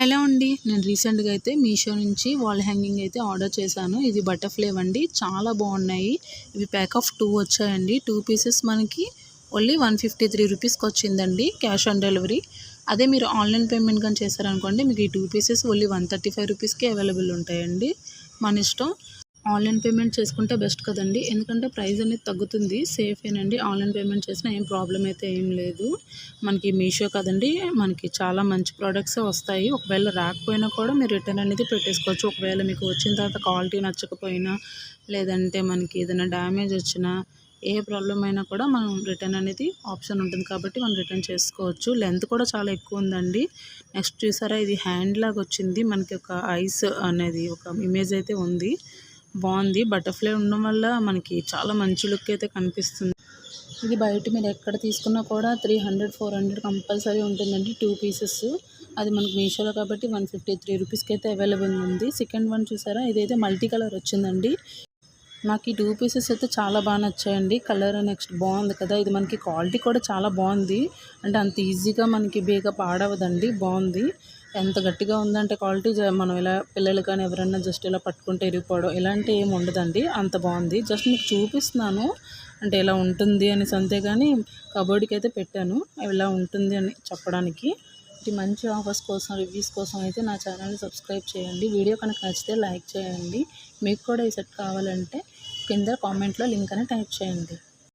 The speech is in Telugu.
ఎలా అండి, నేను రీసెంట్గా అయితే మీషో నుంచి వాల్ హ్యాంగింగ్ అయితే ఆర్డర్ చేశాను. ఇది బటర్ఫ్లై అండి, చాలా బాగున్నాయి. ఇవి ప్యాక్ ఆఫ్ 2 వచ్చాయండి. 2 పీసెస్ మనకి ఓన్లీ 153 రూపీస్కి వచ్చిందండి, క్యాష్ ఆన్ డెలివరీ. అదే మీరు ఆన్లైన్ పేమెంట్ కానీ చేశారనుకోండి, మీకు ఈ 2 పీసెస్ ఓన్లీ 135 రూపీస్కి అవైలబుల్ ఉంటాయండి. మన ఇష్టం. ఆన్లైన్ పేమెంట్ చేసుకుంటే బెస్ట్ కదండి, ఎందుకంటే ప్రైస్ అనేది తగ్గుతుంది. సేఫేనండి, ఆన్లైన్ పేమెంట్ చేసినా ఏం ప్రాబ్లం అయితే ఏం లేదు. మనకి మీషో కదండి, మనకి చాలా మంచి ప్రోడక్ట్సే వస్తాయి. ఒకవేళ రాకపోయినా కూడా మీరు రిటర్న్ అనేది పెట్టేసుకోవచ్చు. ఒకవేళ మీకు వచ్చిన తర్వాత క్వాలిటీ నచ్చకపోయినా, లేదంటే మనకి ఏదైనా డ్యామేజ్ వచ్చినా, ఏ ప్రాబ్లం అయినా కూడా మనం రిటర్న్ అనేది ఆప్షన్ ఉంటుంది కాబట్టి మనం రిటర్న్ చేసుకోవచ్చు. లెంత్ కూడా చాలా ఎక్కువ ఉందండి. నెక్స్ట్ చూసారా, ఇది హ్యాండ్ లాగా వచ్చింది. మనకి ఒక ఐస్ అనేది ఒక ఇమేజ్ అయితే ఉంది, బాగుంది. బటర్ఫ్లై ఉండడం వల్ల మనకి చాలా మంచి లుక్ అయితే కనిపిస్తుంది. ఇది బయట మీరు ఎక్కడ తీసుకున్నా కూడా 300-400 కంపల్సరీ ఉంటుందండి, 2 పీసెస్. అది మనకి మీషోలో కాబట్టి 153 రూపీస్కి అయితే అవైలబుల్ ఉంది. సెకండ్ వన్ చూసారా, ఇదైతే మల్టీ కలర్ వచ్చిందండి. నాకు ఈ 2 పీసెస్ అయితే చాలా బాగా నచ్చాయండి. కలర్ నెక్స్ట్ బాగుంది కదా, ఇది మనకి క్వాలిటీ కూడా చాలా బాగుంది. అంటే అంత ఈజీగా మనకి బేగా పాడవదండి, బాగుంది. ఎంత గట్టిగా ఉందంటే క్వాలిటీ, మనం ఇలా పిల్లలు కానీ ఎవరైనా జస్ట్ ఇలా పట్టుకుంటే ఇరిగిపోవడం ఇలాంటి ఏమి ఉండదండి, అంత బాగుంది. జస్ట్ మీకు చూపిస్తున్నాను అంటే ఇలా ఉంటుంది అనేసి, అంతేగాని కబోర్డ్కి అయితే పెట్టాను ఇలా ఉంటుంది అని చెప్పడానికి. ఇటు మంచి ఆఫర్స్ కోసం, రివ్యూస్ కోసం అయితే నా ఛానల్ని సబ్స్క్రైబ్ చేయండి. వీడియో కనుక నచ్చితే లైక్ చేయండి. మీకు కూడా ఈ సెట్ కావాలంటే కింద కామెంట్లో లింక్ అని టైప్ చేయండి.